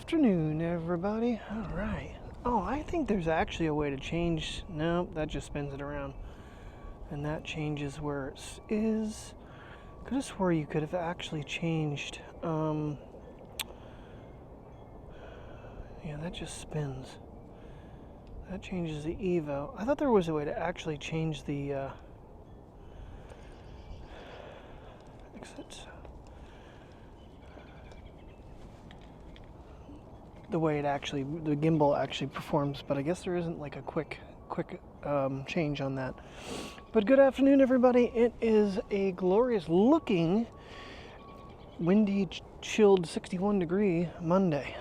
afternoon, everybody. All right. Oh, I think there's actually a way to change. No, that just spins it around. And that changes where it is. Could have swore you could have actually changed. Yeah, that just spins. That changes the Evo. I thought there was a way to actually change the exit. The way the gimbal actually performs, but I guess there isn't like a quick change on that. But good afternoon, everybody. It is a glorious looking, windy, chilled 61-degree Monday.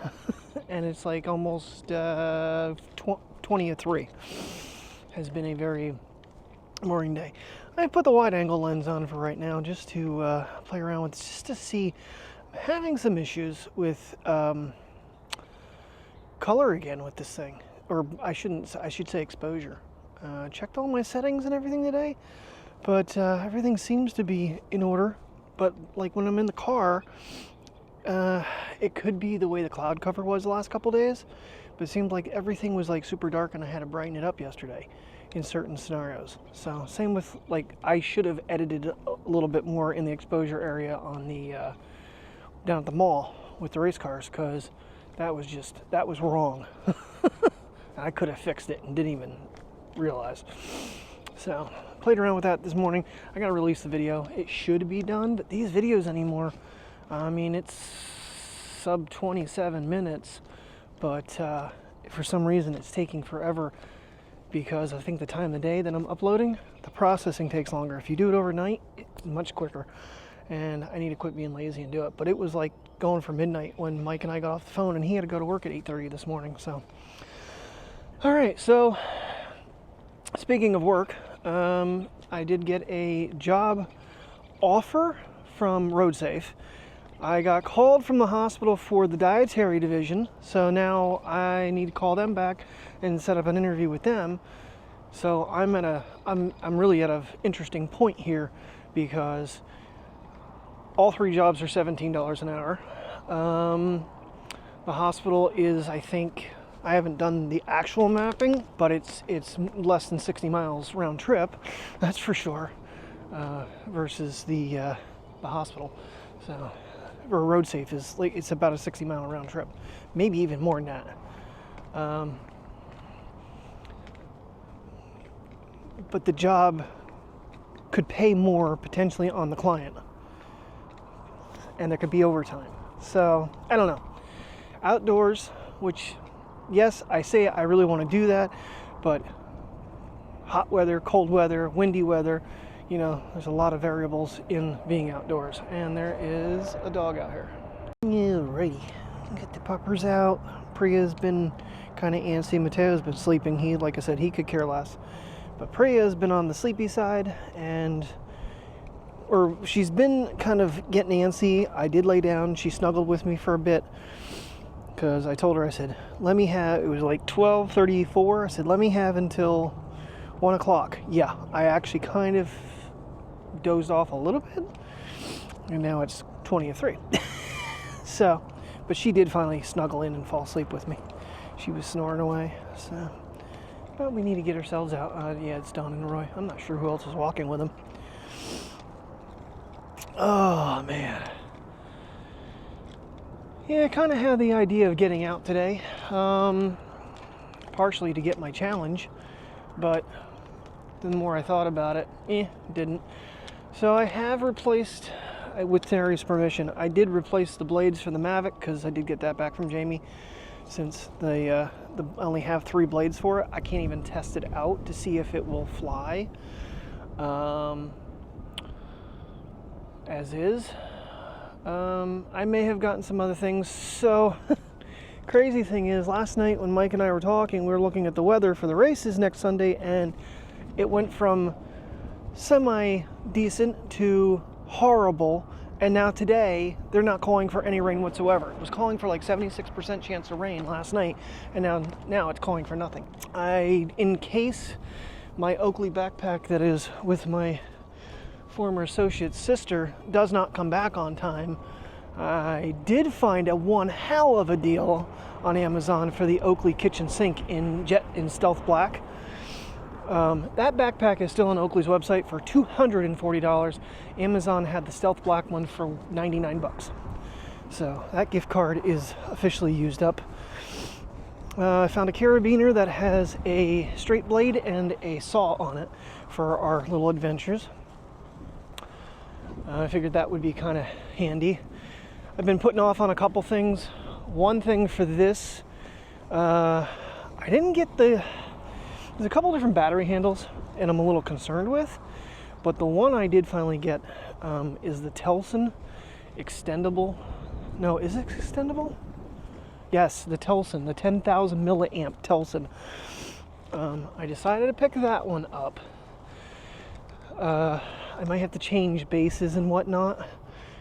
And it's like almost 20 has been a very boring day. I put the wide angle lens on for right now just to play around with, just to see. I'm having some issues with color again with this thing, or I should say exposure. Checked all my settings and everything today, but everything seems to be in order. But like when I'm in the car, it could be the way the cloud cover was the last couple days, but it seemed like everything was like super dark and I had to brighten it up yesterday in certain scenarios. So same with, like, I should have edited a little bit more in the exposure area on the down at the mall with the race cars, because that was wrong. I could have fixed it and didn't even realize. So played around with that this morning. I gotta release the video. It should be done, but these videos anymore, I mean, it's sub 27 minutes, but for some reason it's taking forever, because I think the time of the day that I'm uploading, the processing takes longer. If you do it overnight, it's much quicker, and I need to quit being lazy and do it. But it was like going for midnight when Mike and I got off the phone, and he had to go to work at 8:30 this morning. So all right, so speaking of work, I did get a job offer from RoadSafe. I got called from the hospital for the dietary division, so now I need to call them back and set up an interview with them. So I'm really at an interesting point here, because all three jobs are $17 an hour. The hospital is, I think, I haven't done the actual mapping, but it's less than 60 miles round trip, that's for sure, versus the hospital. So, or RoadSafe is like, it's about a 60-mile round trip, maybe even more than that. But the job could pay more potentially on the client, and there could be overtime. So I don't know. Outdoors, which, yes, I say I really want to do that, but hot weather, cold weather, windy weather, you know, there's a lot of variables in being outdoors. And there is a dog out here. Alrighty, get the puppers out. Priya's been kind of antsy. Mateo's been sleeping. He, like I said, he could care less. But Priya's been on the sleepy side, or she's been kind of getting antsy. I did lay down. She snuggled with me for a bit, because I told her, I said, let me have, it was like 12:34. I said, let me have until 1 o'clock. Yeah, I actually kind of dozed off a little bit, and now it's 20:03. So, but she did finally snuggle in and fall asleep with me. She was snoring away, so, but we need to get ourselves out. Yeah, it's Don and Roy. I'm not sure who else is walking with them. Oh, man. Yeah, I kind of had the idea of getting out today, partially to get my challenge, but the more I thought about it, didn't. So I have replaced, with Terry's permission, I did replace the blades for the Mavic, because I did get that back from Jamie, since I only have 3 blades for it. I can't even test it out to see if it will fly as is. I may have gotten some other things. So crazy thing is, last night when Mike and I were talking, we were looking at the weather for the races next Sunday, and it went from semi-decent to horrible, and now today they're not calling for any rain whatsoever. It was calling for like 76% chance of rain last night, and now it's calling for nothing. I encase my Oakley backpack that is with my former associate's sister does not come back on time. I did find a one hell of a deal on Amazon for the Oakley kitchen sink in stealth black. That backpack is still on Oakley's website for $240. Amazon had the stealth black one for 99 bucks. So that gift card is officially used up. I found a carabiner that has a straight blade and a saw on it for our little adventures. I figured that would be kind of handy. I've been putting off on a couple things. One thing for this, I didn't get there's a couple different battery handles and I'm a little concerned with, but the one I did finally get is the Telson extendable. No, is it extendable? Yes, the Telson, the 10,000 milliamp Telson. I decided to pick that one up. I might have to change bases and whatnot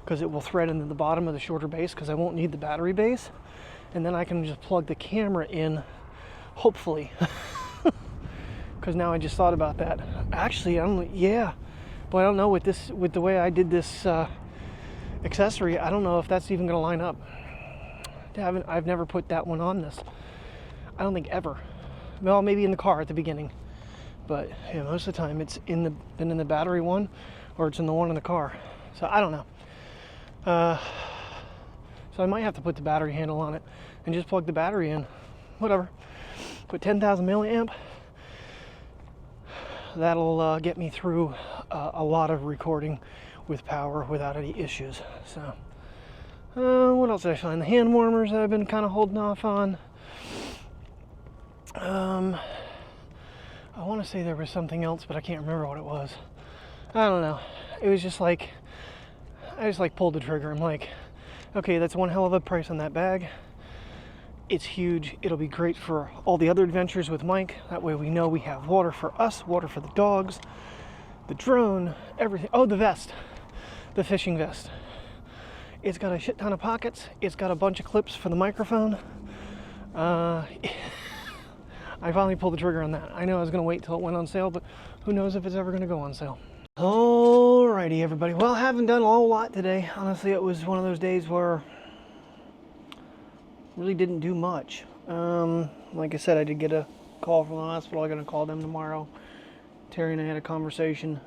because it will thread into the bottom of the shorter base because I won't need the battery base. And then I can just plug the camera in, hopefully. Because now I just thought about that. Actually, but I don't know with the way I did this accessory, I don't know if that's even going to line up. I've never put that one on this. I don't think ever. Well, maybe in the car at the beginning. But yeah, most of the time it's been in the battery one or it's in the one in the car. So I don't know. So I might have to put the battery handle on it and just plug the battery in. Whatever. Put 10,000 milliamp. That'll get me through a lot of recording with power without any issues. So what else did I find? The hand warmers that I've been kind of holding off on. I want to say there was something else, but I can't remember what it was. I don't know. It was just like, I just like pulled the trigger. I'm like, okay, that's one hell of a price on that bag. It's huge. It'll be great for all the other adventures with Mike. That way we know we have water for us, water for the dogs, the drone, everything. Oh, the vest, the fishing vest. It's got a shit ton of pockets. It's got a bunch of clips for the microphone. I finally pulled the trigger on that. I know I was going to wait till it went on sale, but who knows if it's ever going to go on sale. Alrighty, everybody. Well, I haven't done a whole lot today. Honestly, it was one of those days where I really didn't do much. Like I said, I did get a call from the hospital. I'm going to call them tomorrow. Terry and I had a conversation.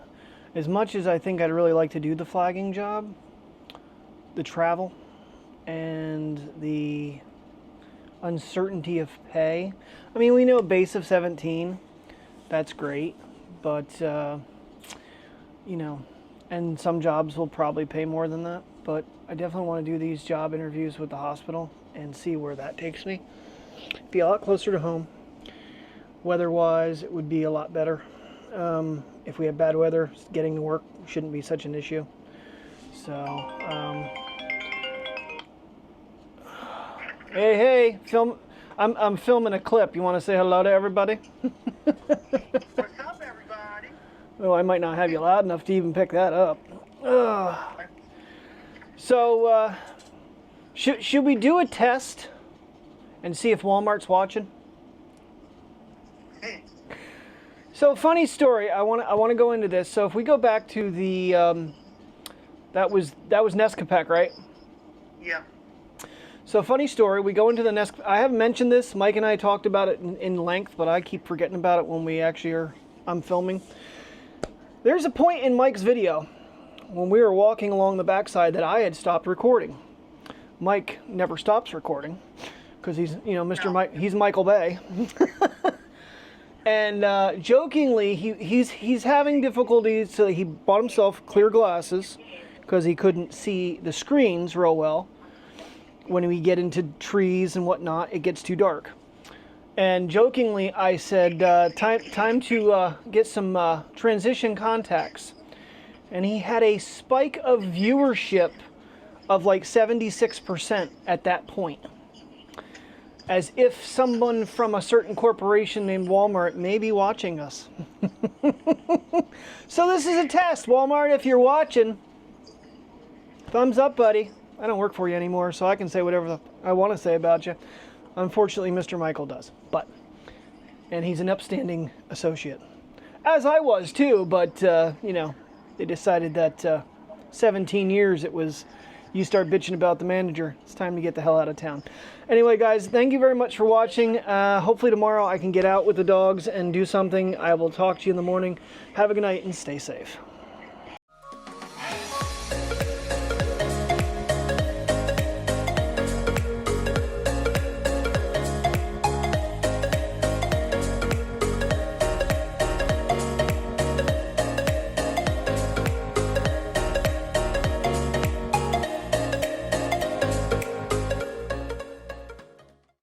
As much as I think I'd really like to do the flagging job, the travel, and the uncertainty of pay. I mean, we know a base of 17. That's great. But, you know, and some jobs will probably pay more than that. But I definitely want to do these job interviews with the hospital and see where that takes me. Be a lot closer to home. Weather-wise, it would be a lot better. If we have bad weather, getting to work shouldn't be such an issue. So, hey, I'm filming a clip. You want to say hello to everybody? What's up, everybody? Oh, I might not have you loud enough to even pick that up. So, should we do a test and see if Walmart's watching? So, funny story. I want to go into this. So, if we go back to the that was Nescapec, right? Yeah. So, funny story. We go into the Nescapec. I haven't mentioned this. Mike and I talked about it in length, but I keep forgetting about it when we actually I'm filming. There's a point in Mike's video when we were walking along the backside that I had stopped recording. Mike never stops recording because he's, you know, Mr. Mike. He's Michael Bay. And jokingly, he's having difficulties. So he bought himself clear glasses because he couldn't see the screens real well. When we get into trees and whatnot, it gets too dark. And jokingly, I said, time to get some transition contacts. And he had a spike of viewership of like 76% at that point. As if someone from a certain corporation named Walmart may be watching us. So this is a test. Walmart, if you're watching, thumbs up, buddy. I don't work for you anymore, so I can say whatever I want to say about you. Unfortunately, Mr. Michael does. And he's an upstanding associate. As I was too, but, you know, they decided that 17 years it was you start bitching about the manager. It's time to get the hell out of town. Anyway, guys, thank you very much for watching. Hopefully tomorrow I can get out with the dogs and do something. I will talk to you in the morning. Have a good night and stay safe.